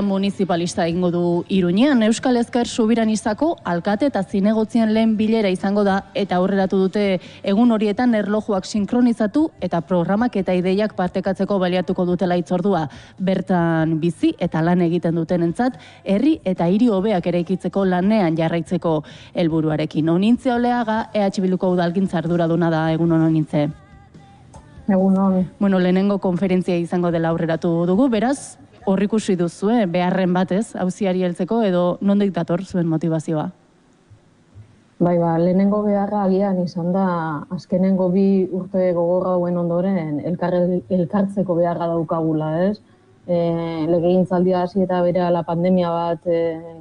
Municipalista egingo du Iruñean. Euskal Ezker Subiranistako alkate eta zinegotzien lehen bilera izango da eta aurreratu dute egun horietan erlojuak sinkronizatu eta programak eta ideiak partekatzeko baliatuko dutela hitzordua. Bertan bizi eta lan egiten dutenentzat herri eta hiri hobeak eraikitzeko lanean jarraitzeko helburuarekin. Onintze Oleaga EH Bilduko udalgintza arduraduna da. Egun on Onintze. Egun on. Bueno, lehenengo konferentzia izango dela aurreratu dugu, beraz hor ikusi duzue, beharren batez, auziari heltzeko edo nondik dator zuen motivazioa? Bai, lehenengo beharra agian izan da, azkenengo 2 urte gogorra hauen ondoren elkartzeko beharra daukagula, ez? Legegintzaldia hasi eta berehala pandemia bat,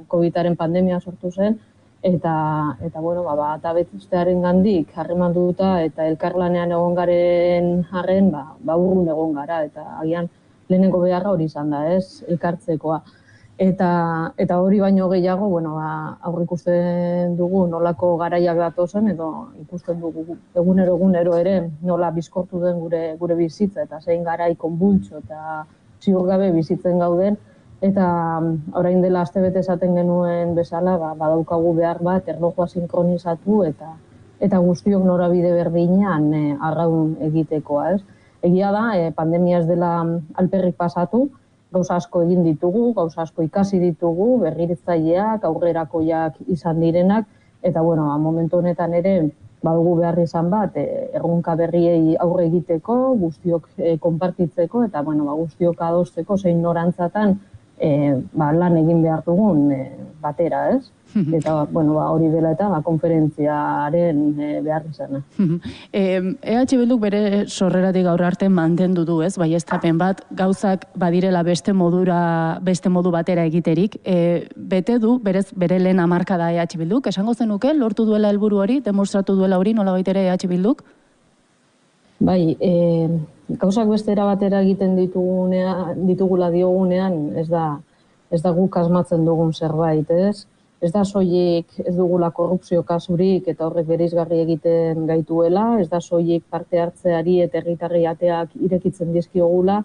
COVID-aren pandemia sortu zen, eta eta bestearen gandik harremanduta eta elkarlanean egon garen arren, urrun egon gara, eta agian lehenengo beharra hori izan da, ez, elkartzekoa. Eta hori baino gehiago, aurrikusten dugu nolako garaiak datozen, edo ikusten dugu egunero ere nola bizkortu den gure bizitza, eta zein garai konbultso eta ziurgabe bizitzen gauden, eta orain dela astebete esaten genuen bezala, badaukagu behar bat erlojua sinkronizatu eta guztiok norabide berdinean arraun egitekoa, ez? Egia da, pandemia ez dela alperrik pasatu, gauza asko egin ditugu, gauza asko ikasi ditugu, berritzaileak, aurrerakoiak izan direnak, eta momentu honetan ere badugu behar izan bat, erronka berriei aurre egiteko, guztiok konpartitzeko, eta guztiok adosteko zein norantzatan lan egin behar dugun batera, ez? Eta hori dela eta konferentziaren behar izana. EH Bilduk bere sorreratik gaur arte mantendu du, ez? Baieztapen bat, gauzak badirela beste modu batera egiterik. Bete du, bere lehen hamarkada EH Bilduk, esango zenuke, lortu duela helburu hori, demostratu duela hori, nola baitere EH Bilduk? Bai, gauzak bestera batera egiten ditugula diogunean, ez da guk asmatzen dugun zerbait, ez? Ez da soilik ez dugula korrupzio kasurik eta horrek bereizgarri egiten gaituela, ez da soilik parte hartzeari eta herritarrei ateak irekitzen dizkiogula.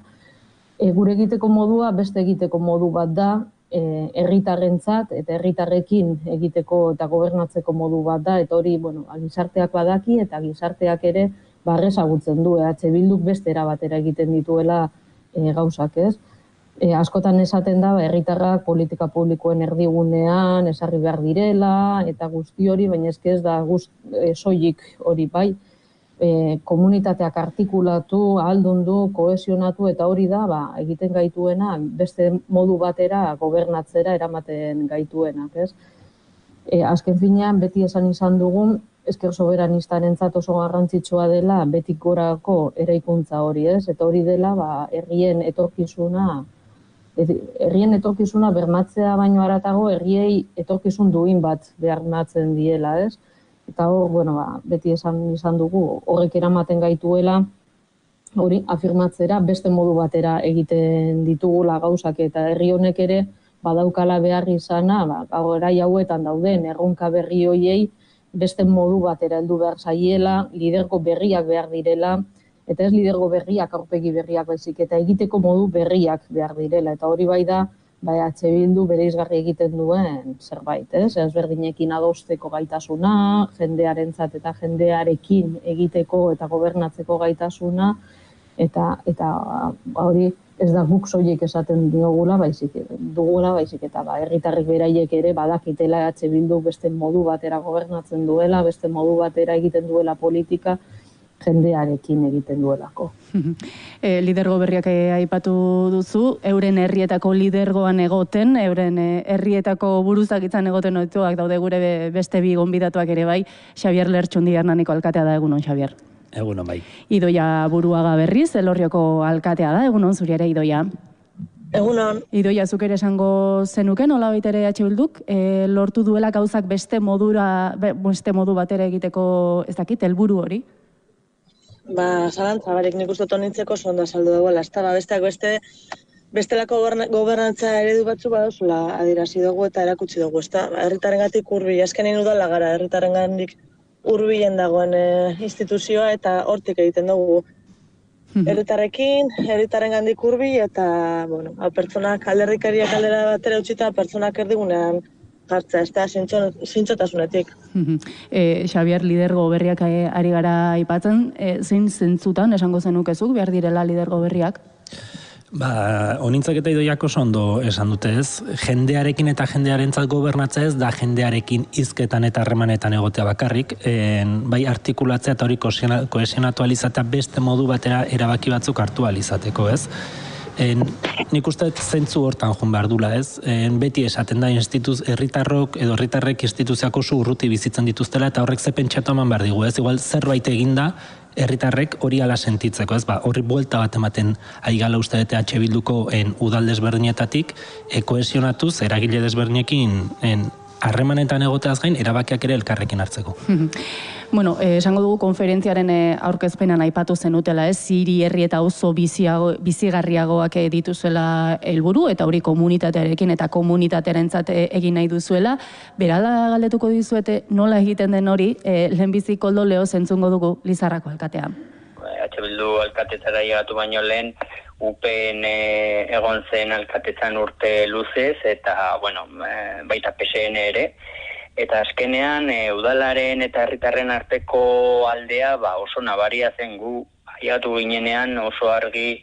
Gure egiteko modua beste egiteko modu bat da, herritarrentzat eta herritarrekin egiteko eta gobernatzeko modu bat da, eta hori gizarteak badaki eta gizarteak ere barrezagutzen du, EH Bilduk beste era batera egiten dituela gauzak, ez? Askotan esaten da, herritarrak politika publikoen erdigunean ezarri behar direla, eta guzti hori, baina ez da soilik hori bai, komunitateak artikulatu, ahaldundu, kohesionatu, eta hori da egiten gaituena beste modu batera gobernatzera eramaten gaituenak, ez? Azken finean, beti izan dugun, Ezker Soberanistarrentzat oso garrantzitsua dela betik gorako eraikuntza hori, ez? Eta hori dela herrien etorkizuna bermatzea baino haratago herriei etorkizun duin bat bermatzen diela, ez? Eta hor, beti izan dugu, horrek eramaten gaituela, hori afirmatzera beste modu batera egiten ditugula gauzak, eta herri honek ere badaukala behar izana, garai hauetan dauden erronka berri hoiei beste modu batera heldu behar zaiela, lidergo berriak behar direla, eta ez lidergo berriak, aurpegi berriak baizik, eta egiteko modu berriak behar direla. Eta hori bai da, EH Bildu bereizgarri egiten duen zerbait, ez? Ezberdinekin adosteko gaitasuna, jendearentzat eta jendearekin egiteko eta gobernatzeko gaitasuna, eta hori ez da guk soilik esaten dugula, baizik eta herritarrek beraiek ere badakitela EH Bildu beste modu batera gobernatzen duela, beste modu batera egiten duela politika, jendearekin egiten duelako. Lidergo berriak aipatu duzu, euren herrietako lidergoan egoten, euren herrietako buruzak izan egoten ohituak daude gure beste 2 gonbidatuak ere bai, Xabier Lertxundi Hernaniko alkatea da, egunon Xabier. Egunon bai. Idoia Buruaga berriz, Elorrioko alkatea da, egunon zuri ere Idoia. Egunon. Idoia, zuk ere esango zenuke, nola baitere EH Bilduk, lortu duela gauzak beste modu batera egiteko, ez dakit, helburu hori? Zalantza, nik uste nintzeko sonda saldu dagoela, ez da, besteak bestelako gobernantza eredu batzu baduzula adierazi dugu eta erakutsi dugu, ez da, herritarrengatik hurbil, azkenean udala gara, herritarrengandik hurbilen dagoen instituzioa eta hortik egiten dugu herritarren gandik hurbil eta, bueno, pertsonak alderrikariak aldera batera utzita, pertsonak erdigunean jartza, ez da, zintzotasunetik. Xabier, lidergo berriak ari gara aipatzen, zein zentzutan esango zenukezuk behar direla lidergo berriak? Honintzak eta idoiak oso ondo esan dute ez, jendearekin eta jendearentzat gobernatzea ez da jendearekin hizketan eta harremanetan egotea bakarrik, bai artikulatzea eta hori kohesionatu alizatea beste modu batera erabaki batzuk hartu alizateko ez. Nik uste zentzu hortan joan behar dula ez, beti esaten da herritarrok edo herritarrek instituziako oso urruti bizitzen dituztela eta horrek ze pentsatu eman behar digu ez, igual zerbait eginda herritarrek hori ala sentitzeko, ez horri buelta bat ematen aigala uste dute H Bilduko udal desberdinetatik, kohesionatuz eragile desberdinekin harremanetan egoteaz gain, erabakiak ere elkarrekin hartzeko. Bueno, esango dugu konferentziaren aurkezpenan aipatu zenutela, hiri herri eta oso bizigarriagoak dituzuela helburu eta hori komunitatearekin eta komunitatearentzat egin nahi duzuela. Berala galdetuko dizuete nola egiten den hori, lehenbizi Koldo Leo zentzungo dugu Lizarrako alkatea. H Bildu alkatetzara llegatu baino lehen, UPN egon zen alkatetzan urte luzez eta, bueno, baita PSN ere. Eta azkenean, udalaren eta herritarren arteko aldea oso nabaria zen gu, aiatu ginenean oso argi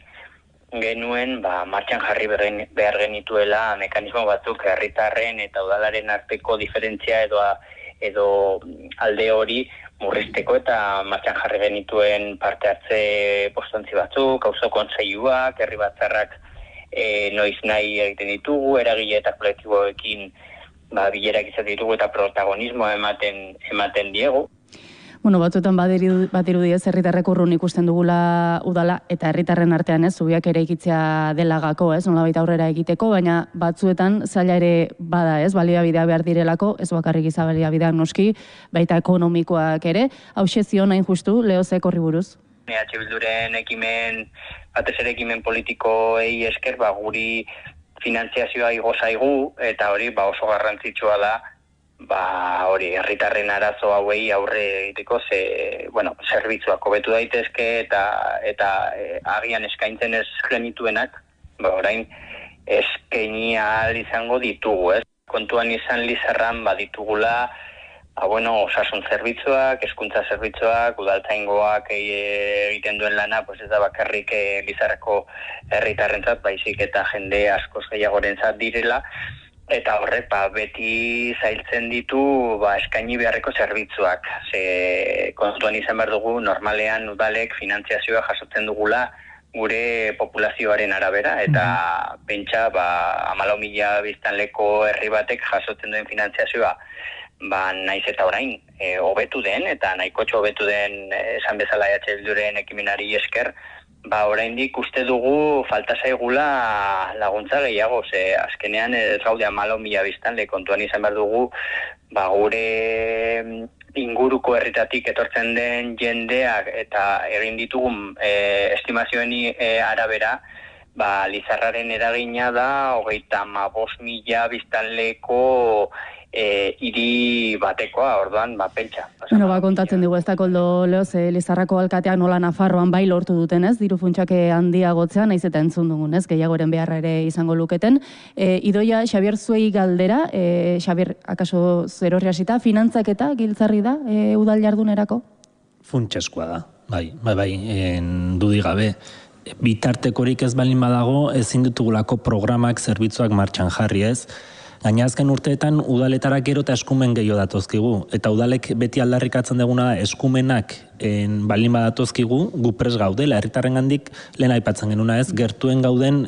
genuen martxan jarri behar genituela mekanismo batzuk herritarren eta udalaren arteko diferentzia edo alde hori murrizteko eta martxan jarri genituen parte hartze postontzi batzuk, auzo kontseiluak, herri batzarrak noiz nahi egiten ditugu, eragile eta kolektiboekin bilerak izan ditugu eta protagonismoa ematen diegu. Bueno, batzuetan badirudi ez, herritarrek urrun ikusten dugula udala eta herritarren artean ez, zubiak ere ikitzea dela gako, ez, nolabait aurrera egiteko, baina batzuetan zaila ere bada ez, baliabidea behar direlako, ez bakarrik izan baliabideak noski, baita ekonomikoak ere, hauxe zion hain justu, Leozek horri buruz? H Bilduren batez ere ekimen politikoei esker, guri finantziazioa igo zaigu, eta hori oso garrantzitsua da, hori herritarren arazo hauei aurre egiteko zerbitzuak hobetu daitezke eta agian eskaintzen ez genituenak, orain eskaini ahal izango ditugu, ez? Kontuan izan Lizarran baditugula osasun zerbitzuak, hezkuntza zerbitzuak, udaltzaingoak egiten duen lana, ez da bakarrik Lizarrako herritarrentzat, baizik eta jende askoz gehiagorentzat direla, eta horrek beti zailtzen ditu eskaini beharreko zerbitzuak. Kontuan izan behar dugu, normalean udalek finantziazioa jasotzen dugula gure populazioaren arabera, eta pentsa 14.000 biztanleko herri batek jasotzen duen finantziazioa naiz eta orain hobetu den, eta nahikotxo hobetu den esan bezala H Bilduren ekimenari esker, oraindik uste dugu falta zaigula laguntza gehiago, azkenean ez gaude 14.000 biztanle, kontuan izan behar dugu, gure inguruko herritatik etortzen den jendeak eta egin ditugun estimazioen arabera, Lizarraren eragina da 35.000 biztanleko hiri batekoa, orduan, pentsa. Kontatzen dugu ez da Koldo Leoz, Lizarrako alkateak nola Nafarroan bai lortu duten, ez? Diru funtsak handiagotzea, naiz eta entzun dugun, ez? Gehiagoren beharra ere izango luketen. Idoia, Xabier zuei galdera, Xabier, akaso zerorri hasita, finantzaketa giltzarri da udal jardunerako? Funtseskoa da, bai, dudi gabe. Bitartekorik ez balin badago, ezin ditugulako programak, zerbitzuak martxan jarri ez. Gaina azken urteetan udaletara gero eta eskumen gehiago datozkigu. Eta udalek beti aldarrikatzen duguna da eskumenak balin badatozkigu, gu pres gaudela, herritarrengandik lehen aipatzen genuna ez, gertuen gauden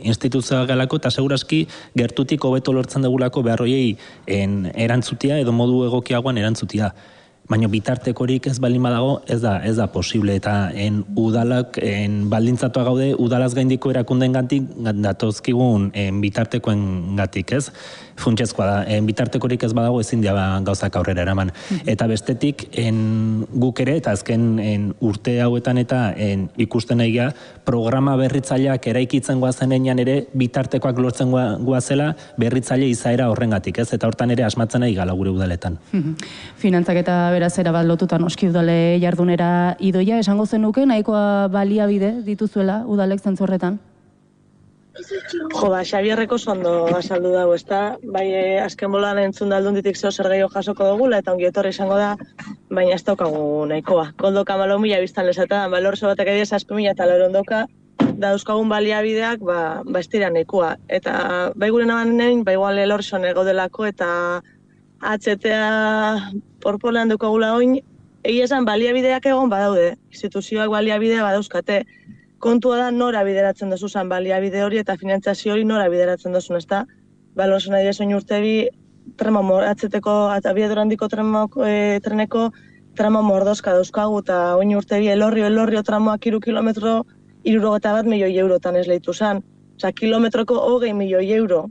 instituzioa galako eta seguraski gertutik hobeto lortzen dugulako beharroiei erantzutia edo modu egokiagoan erantzutia. Baina bitartekorik ez balin badago ez da posible eta udalak baldintzatua gaude udalaz gaindiko erakunden gatik datozkigun bitartekoen gatik ez. Funtsezkoa da, bitartekorik ez badago ezin dira gauzak aurrera eraman. Eta bestetik guk ere eta azken urte hauetan eta ikusten egia programa berritzaileak eraikitzen goazen enean ere bitartekoak lortzen goazela berritzaile izaera horrengatik ez. Eta hortan ere asmatzen nahi gala gure udaletan. Finantzak eta beraz erabat lotuta noski udale jardunera Idoia, esango zenuke nahikoa baliabide dituzuela udalek zentzu horretan? Xabierreko ondo azaldu dago, ezta? Bai, azken bolan entzun da Aldunditik zer gehiago jasoko dugula, eta ongi etorri izango da, baina ez daukagu nahikoa. Koldoka 14.000 biztan lezata, balorzo batek edia 7.000 eta lor ondoka, da euskagun baliabideak, ez dira nahikoa. Eta bai gure nabanen, igual elorson egodelako, eta HTA porpolean dukagula oin, egia esan baliabideak egon badaude, instituzioak baliabidea badauzkate. Kontua da nora bideratzen duzuzan baliabide hori eta finantzazio hori nora bideratzen duzun, ezta? Balorzo nahi desoin urtebi, atzeteko abiadurandiko treneko tramo mordozka dauzkagu, eta oin urtebi elorrio tramoak 3 kilometro 61 milioi eurotan ez lehitu zan. Osa, kilometroko 20 milioi euro.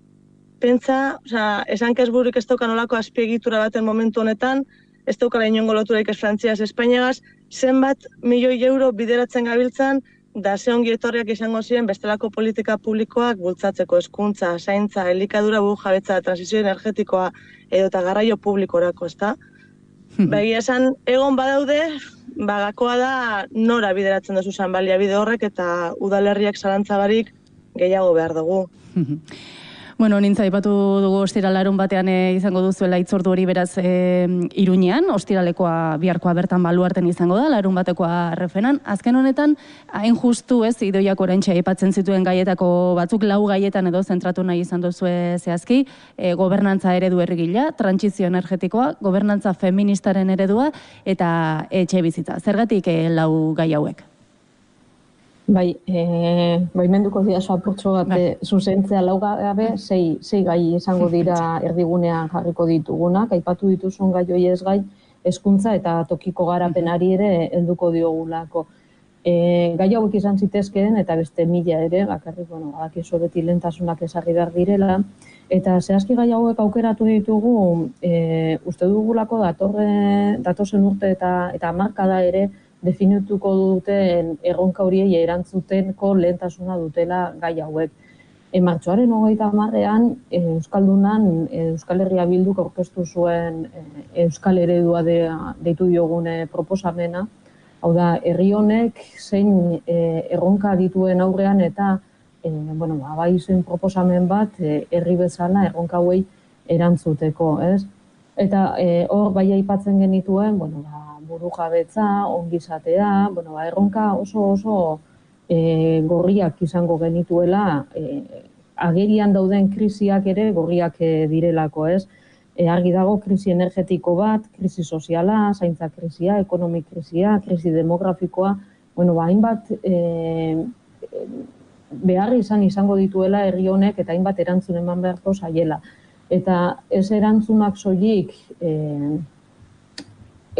Pentsa, esan kezburik ez daukan olako azpiegitura baten momentu honetan, ez daukala inongo loturaik ez Frantziaz, Espainiagaz, zenbat milioi euro bideratzen gabiltzan, da ze ongi etorriak izango ziren bestelako politika publikoak bultzatzeko hezkuntza, zaintza, elikadura burujabetza, transizio energetikoa edo eta garraio publikorako, ezta? Egia esan, egon badaude, gakoa da nora bideratzen duzuzan baliabide horrek eta udalerriak zalantzabarik gehiago behar dugu. Bueno, nintza aipatu dugu ostiralarun batean izango duzuela hitzordu hori beraz Iruñean, ostiralekoa biharkoa bertan baluarten izango da, larun batekoa Refenan. Azken honetan, hain justu ez, Idoiak oraintxe aipatzen zituen gaietako batzuk 4 gaietan edo zentratu nahi izan duzue zehazki, gobernantza eredu herrigila, trantsizio energetikoa, gobernantza feministaren eredua eta etxe bizitza. Zergatik 4 gai hauek? Bai, menduko dira apurtxo bat zuzentzea 4 gabe, 6 gai izango dira erdigunean jarriko ditugunak, aipatu dituzun gai hori ez gai, hezkuntza eta tokiko garapenari ere helduko diogulako. Gai hauek izan zitezkeen eta beste 1000 ere, bakarrik, badakizu beti lehentasunak ezarri behar direla, eta zehazki gai hauek aukeratu ditugu, uste dugulako datozen urte eta hamarkada ere, definituko duten erronka horiei erantzutenko lehentasuna dutela gai hauek. Martxoaren 30ean Euskaldunan Euskal Herria Bilduk aurkeztu zuen Euskal Eredua deitu diogune proposamena. Hau da, herri honek zein erronka dituen aurrean eta bai zen proposamen bat herri bezala erronka hauei erantzuteko, ez? Eta hor bai aipatzen genituen, burujabetza, ongizatea, erronka oso gorriak izango genituela, agerian dauden krisiak ere gorriak direlako, ez? Argi dago krisi energetiko bat, krisi soziala, zaintza krisia, ekonomik krisia, krisi demografikoa, hainbat behar izango dituela herri honek eta hainbat erantzun eman beharko zaiela. Eta ez erantzunak soilik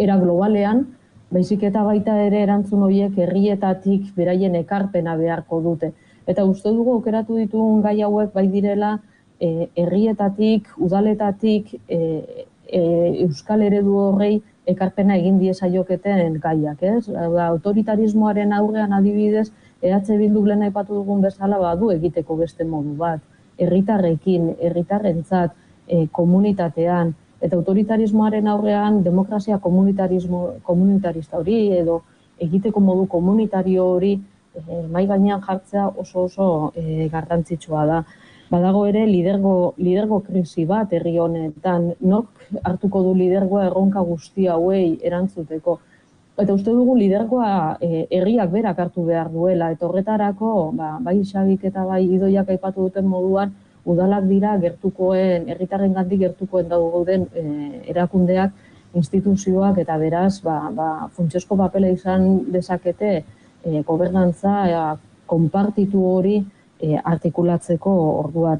era globalean, baizik eta baita ere erantzun horiek herrietatik beraien ekarpena beharko dute. Eta uste dugu aukeratu ditugun gai hauek bai direla herrietatik, udaletatik, Euskal Eredu horrei ekarpena egin diezaioketen gaiak, ez? Autoritarismoaren aurrean adibidez, EH Bilduk lehen aipatu dugun bezala badu egiteko beste modu bat. Herritarrekin, herritarrentzat, komunitatean, eta autoritarismoaren aurrean demokrazia komunitarista hori edo egiteko modu komunitario hori mahai gainean jartzea oso garrantzitsua da. Badago ere lidergo krisi bat herri honetan, nork hartuko du lidergoa erronka guzti hauei erantzuteko. Eta uste dugu lidergoa herriak berak hartu behar duela, eta horretarako bai Xabik eta bai Idoiak aipatu duten moduan, udalak dira gertukoen, herritarrengandik gertukoen dauden erakundeak, instituzioak eta beraz funtsezko papela izan dezakete gobernantza konpartitu hori artikulatzeko orduan.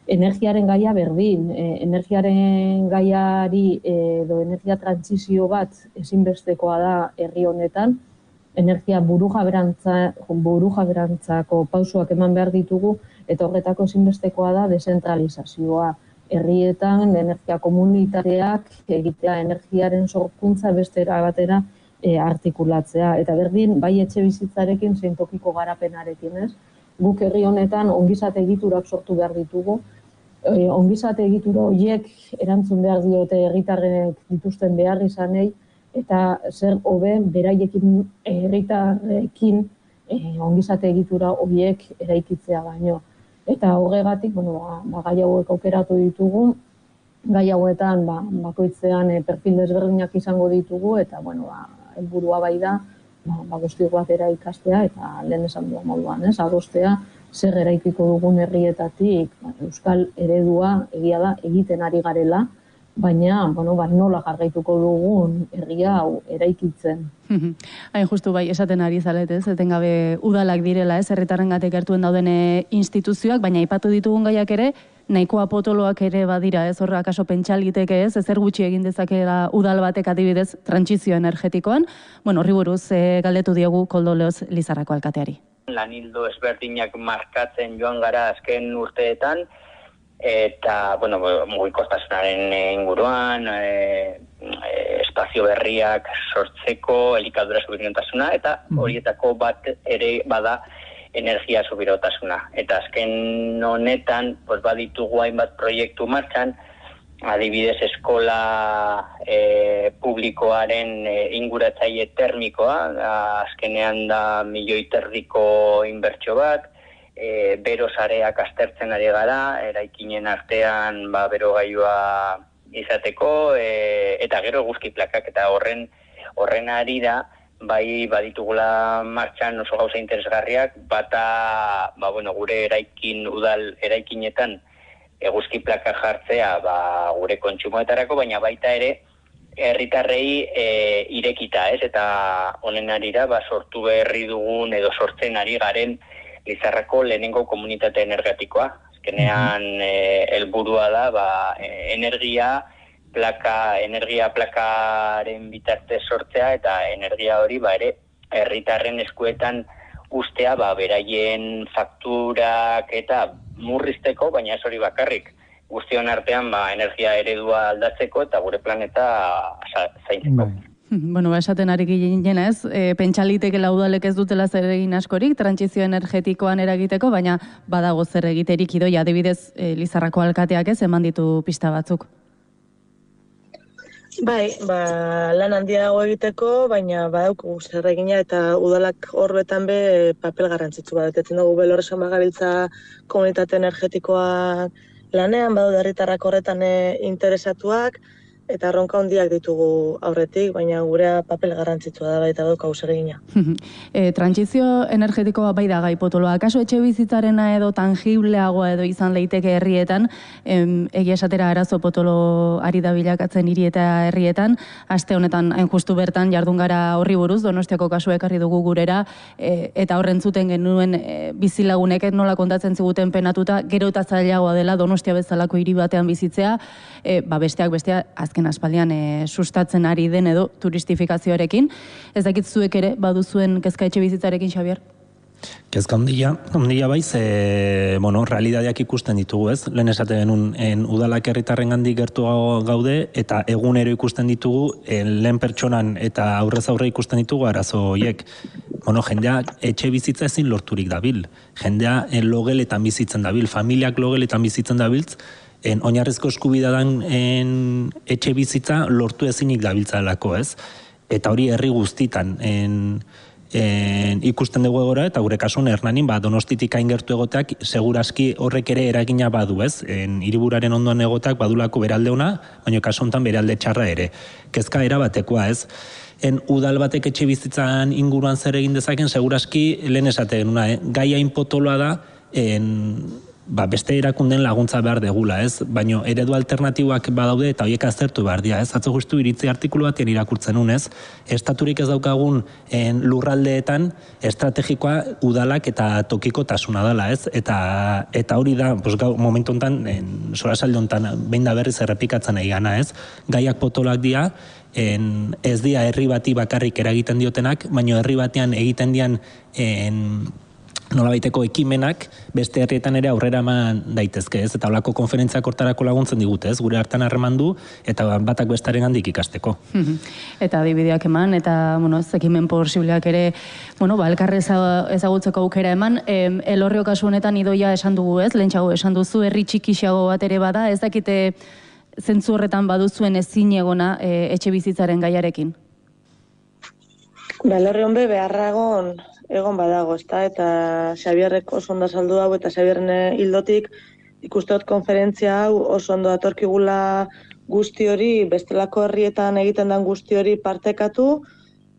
Energiaren gaia berdin, energiaren gaiari edo energia trantsizio bat ezinbestekoa da herri honetan, energia burujaberantzako pausoak eman behar ditugu, eta horretako ezinbestekoa da dezentralizazioa. Herrietan energia komunitateak egitea energiaren sorkuntza bestera batera artikulatzea. Eta berdin, bai etxe bizitzarekin zein tokiko garapenarekin, ez? Guk herri honetan ongizate egiturak sortu behar ditugu. Ongizate egitura horiek erantzun behar diote herritarrenek dituzten behar izanei, eta zer hobe beraiekin herritarrekin ongizate egitura horiek eraikitzea baino. Eta horregatik, gai hauek aukeratu ditugu, gai hauetan bakoitzean perfil desberdinak izango ditugu, eta helburua bai da, guztiok batera ikastea, eta lehen esan duan moduan, adostea, zer eraikiko dugun herrietatik, euskal eredua egia da egiten ari garela, baina nola jarraituko dugun herria hau eraikitzen. Hain justu bai, esaten ari zalet, etengabe udalak direla, herritarrengatik gertuen dauden instituzioak, baina aipatu ditugun gaiak ere, nahikoa potoloak ere badira, horra akaso pentsaliteke ezer gutxi egin dezakela udal batek adibidez trantsizio energetikoan. Horri buruz galdetu diogu Koldo Leoz Lizarrako alkateari. Lanildo ezberdinak markatzen joan gara azken urteetan, eta, mugikortasunaren inguruan, espazio berriak sortzeko, elikadura subiranotasuna, eta horietako bat ere bada energia subiranotasuna. Eta azken honetan, baditugu hainbat proiektu martxan, adibidez eskola publikoaren inguratzaile termikoa, azkenean da 1,5 milioi inbertsio bat, bero sareak aztertzen ari gara, eraikinen artean berogailua izateko, eta gero eguzki plakak, eta horren ari da, bai baditugula martxan oso gauza interesgarriak, bata gure udal eraikinetan eguzki plaka jartzea gure kontsumoetarako, baina baita ere herritarrei irekita, eta honen arira sortu berri dugun edo sortzen ari garen Lizarrako lehenengo komunitate energetikoa. Azkenean helburua da energia plakaren bitartez sortzea, eta energia hori ere herritarren eskuetan ustea beraien fakturak eta murrizteko, baina ez hori bakarrik. Guztion artean energia eredua aldatzeko eta gure planeta zaintzeko. Esaten ari ginen ez, pentsalitekela udalek ez dutela zer egin askorik, trantsizio energetikoan eragiteko, baina badago zer egiterik idoia, adibidez Lizarrako alkateak eman ditu pista batzuk. Bai, lan handia dago egiteko, baina badaukagu zer egina, eta udalak horbetan papel garrantzitsu bat. Betetzen dugu Belorreson bagabiltza komunitate energetikoa lanean, badaude herritarrak horretan interesatuak, eta erronka handiak ditugu aurretik, baina gurea papel garrantzitsua da baita daukagu zer egina. Trantsizio energetikoa bai da gai potoloa. Akaso etxe bizitzarena edo tangibleagoa edo izan leiteke herrietan, egia esatera arazo potolo ari da bilakatzen hiri eta herrietan, aste honetan hain justu bertan jardun gara horri buruz, Donostiako kasua ekarri dugu gurera, eta horren zuten genuen bizilagunek nola kontatzen ziguten penatuta, gero eta zailagoa dela Donostia bezalako hiri batean bizitzea, besteak bestea azken aspaldian sustatzen ari den edo turistifikazioarekin. Ez dakit zuek ere baduzuen kezka etxe bizitzarekin, Xabier? Kezka handia baiz, realidadeak ikusten ditugu, ez? Lehen esate genuen udalak herritarrengandik gertu gaude, eta egunero ikusten ditugu, lehen pertsonan eta aurrez aurre ikusten ditugu arazo horiek. Jendea etxe bizitza ezin lorturik dabil. Jendea logeletan bizitzen dabil, familiak logeletan bizitzen dabiltz, oinarrizko eskubidea dan etxe bizitza lortu ezinik dabiltzalako, ez? Eta hori herri guztitan ikusten dugu egora, eta gure kasun Hernanin, Donostitik hain gertu egoteak, seguraski horrek ere eragina badu, ez? Hiriburaren ondoan egoteak badulako beralde ona, baina kasu honetan beralde txarra ere. Kezka erabatekoa, ez? Udal batek etxe bizitzan inguruan zer egin dezaken, seguraski lehen esaten, gai hain potoloa da, beste erakunden laguntza behar degula, ez? Baina eredu alternatiboak badaude eta horiek aztertu behar dira, ez? Atzo justu iritzi artikulu batean irakurtzen unez, estaturik ez daukagun lurraldeetan estrategikoa udalak eta tokiko tasuna dela, ez? Eta hori da, momentu honetan, sorasalde honetan, behin da berriz errepikatzen nahi gana, ez? Gaiak potolak dira, ez dira herri bati bakarrik eragiten diotenak, baina herri batean egiten dian nolabaiteko ekimenak beste herrietan ere aurrera eman daitezke, ez? Eta holako konferentziak hortarako laguntzen digute, ez? Gure hartan harremandu eta batak bestarengandik ikasteko. Eta adibideak eman, eta, ez ekimen posibleak ere, elkarre ezagutzeko aukera eman. Elorrio kasu honetan idoia esan dugu, ez? Lehentxago esan duzu, herri txikixiago bat ere bada, ez dakite zentzu horretan baduzuen ezin egona etxe bizitzaren gaiarekin? Elorri honbe beharragon egon badago, ezta? Eta Xabierrek oso ondo azaldu hau eta Xabierren hildotik ikustot konferentzia hau oso ondo datorkigula guzti hori, bestelako herrietan egiten den guzti hori partekatu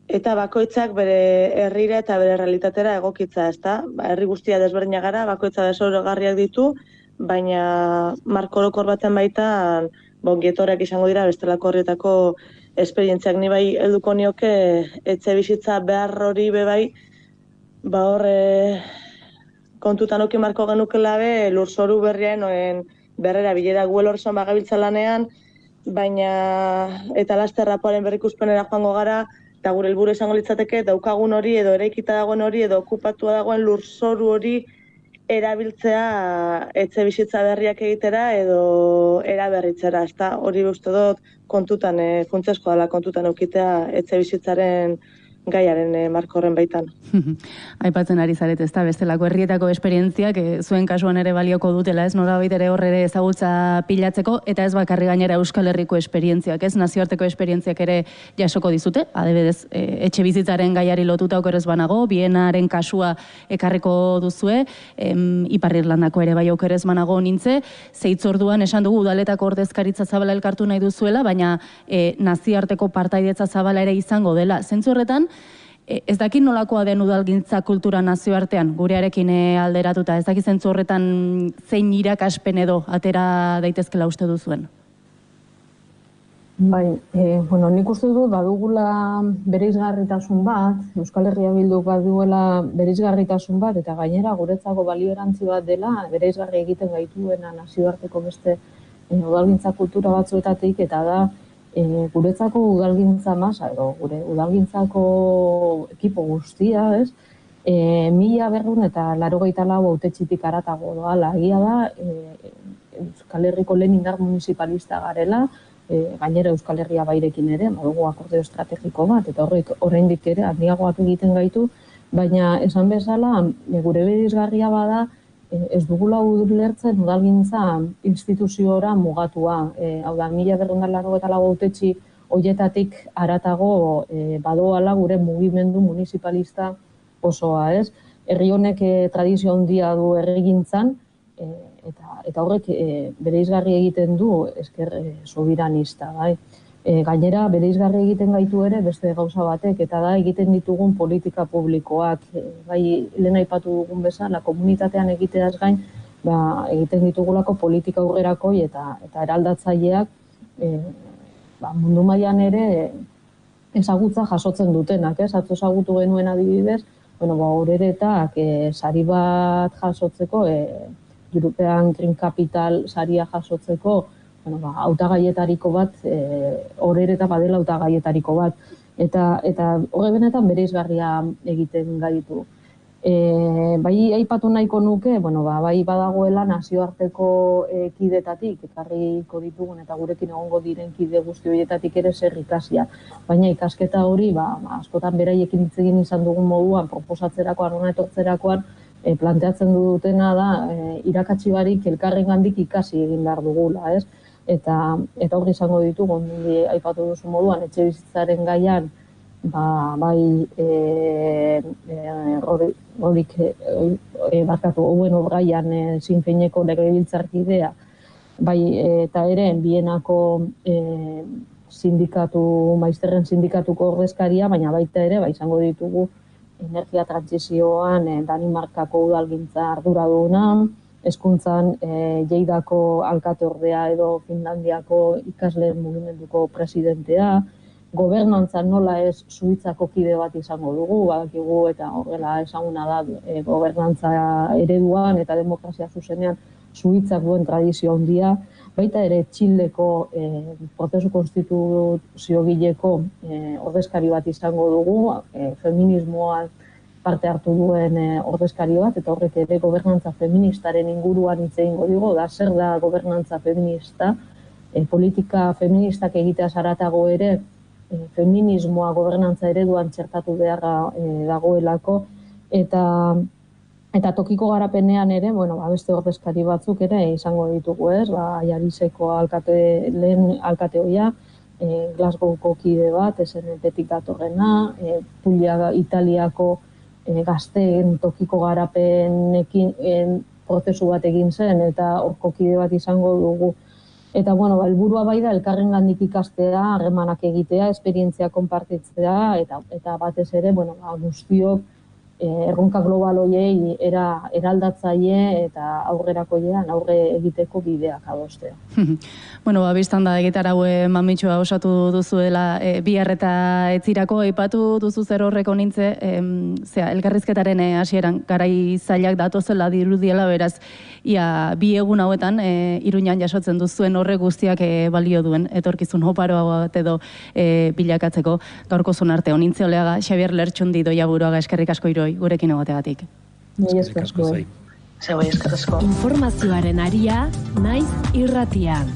eta bakoitzak bere herrira eta bere realitatera egokitza, ezta? Herri guztia desberdina gara, bakoitza desaugarriak ditu, baina marko orokor baten baitan ongietorriak izango dira bestelako horrietako esperientziak. Ni bai helduko nioke etxe bizitza behar hori bebai, hor kontutan oki marko genukela lurzoru berriaren berrera bilera guelorson bagabiltza lanean, baina eta lasterrapoaren berrikuspenera joango gara, eta gure helburu izango litzateke daukagun hori edo eraikita dagoen hori edo okupatua dagoen lurzoru hori erabiltzea etxe bizitza berriak egitera edo eraberritzera, ezta? Hori uste dut kontutan, funtsezkoa dela kontutan eukitea etxe bizitzaren gaiaren marko horren baitan. Aipatzen ari zaret, ezta, bestelako herrietako esperientziak zuen kasuan ere balioko dutela, ez, norabait ere horre ezagutza pilatzeko, eta ez bakarri gainera Euskal Herriko esperientziak, ez, nazioarteko esperientziak ere jasoko dizute, adibidez, etxe bizitzaren gaiari lotuta okerez banago, Bienaren kasua ekarriko duzue, Ipar Irlandako ere bai okerez banago nintze, zeitzorduan esan dugu udaletako ordezkaritza zabala elkartu nahi duzuela, baina nazioarteko partaidetza zabala ere izango dela. Zentzu horretan, ez dakit nolakoa den udalgintza kultura nazioartean, gurearekin alderatuta, ez dakit zentzu horretan zein irakaspen edo atera daitezkela uste duzuen? Bai, nik uste dut badugula bereizgarritasun bat, Euskal Herria Bilduk baduela bereizgarritasun bat, eta gainera guretzako balio erantzi bat dela, bereizgarri egiten gaituena nazioarteko beste udalgintza kultura batzuetatik, eta da guretzako udalgintza masa, edo gure udalgintzako ekipo guztia, ez? 1284 hautetxitik haratago doala. Egia da, Euskal Herriko lehen indar municipalista garela, gainera Euskal Herria bairekin ere, badugu akordio estrategiko bat, eta horrek oraindik ere handiagoak egiten gaitu, baina esan bezala, gure bereizgarria bada, ez dugula ulertzen udalgintza instituziora mugatua. Hau da, 1284 hautetxi horietatik haratago badoala gure mugimendu municipalista osoa, ez? Herri honek tradizio handia du herrigintzan, eta horrek bereizgarri egiten du esker sobiranista, bai. Gainera, bereizgarri egiten gaitu ere beste gauza batek, eta da egiten ditugun politika publikoak, bai lehen aipatu dugun bezala, komunitatean egiteaz gain, egiten ditugulako politika aurrerakoi eta eraldatzaileak mundu mailan ere ezagutza jasotzen dutenak, ez? Atzo ezagutu genuen adibidez, Oreretak sari bat jasotzeko, European Green Capital saria jasotzeko, hautagaietariko bat, Orereta badela hautagaietariko bat, eta horre benetan bereizgarria egiten gaitu. Bai aipatu nahiko nuke, bai badagoela nazioarteko kidetatik, ekarriko ditugun eta gurekin egongo diren kide guzti horietatik ere zer ikasia. Baina ikasketa hori, askotan beraiekin hitz egin izan dugun moduan, proposatzerakoan, hona etortzerakoan, planteatzen dutena da, irakatsi barik elkarrengandik ikasi egin behar dugula, ez? Eta hori izango ditugu, aipatu duzu moduan, etxe bizitzaren gaian, bai Owen O'Brien Sinfeineko legebiltzarkidea, bai eta ere Bienako maizterren sindikatuko ordezkaria, baina baita ere izango ditugu energia trantsizioan Danimarkako udalgintza arduraduna, hezkuntzan Lleidako alkateordea edo Finlandiako ikasleen mugimenduko presidentea, gobernantzan nola ez Suitzako kide bat izango dugu, badakigu eta horrela ezaguna da gobernantza ereduan eta demokrazia zuzenean Suitzak duen tradizio handia, baita ere Txileko prozesu konstituziogileko ordezkari bat izango dugu, feminismoan parte hartu duen ordezkari bat, eta horrek ere gobernantza feministaren inguruan hitz egingo digu, da zer da gobernantza feminista, politika feministak egiteaz haratago ere, feminismoa gobernantza ereduan txertatu beharra dagoelako, eta tokiko garapenean ere, beste ordezkari batzuk ere izango ditugu ez, Aiarizeko lehen alkate hoia, Glasgowko kide bat, SNPtik datorrena, Puglia Italiako gazteen tokiko garapenekin prozesu bat egin zen, eta horko kide bat izango dugu. Eta, helburua bai da, elkarrengandik ikastea, harremanak egitea, esperientzia konpartitzea, eta batez ere, guztiok erronka global horiei eraldatzaile eta aurrerakoilean aurre egiteko bideak adostea. Bistan da egitaragüe mamitxua osatu duzuela bihar eta etzirako, aipatu duzu zer horreko nintze, elkarrizketaren hasieran garai zailak datozela dirudiela, beraz, ia bi egun hauetan Iruñan jasotzen duzuen horre guztiak balio duen, etorkizun oparoa bat edo bilakatzeko. Gaurkozun arte honintze oleaga, Xabier Lertxundi doia buruaga, eskerrik asko Iroi, gurekin egoteagatik. Eskerrik asko. Zeu, eskerrik asko. Informazioaren aria, naiz irratian.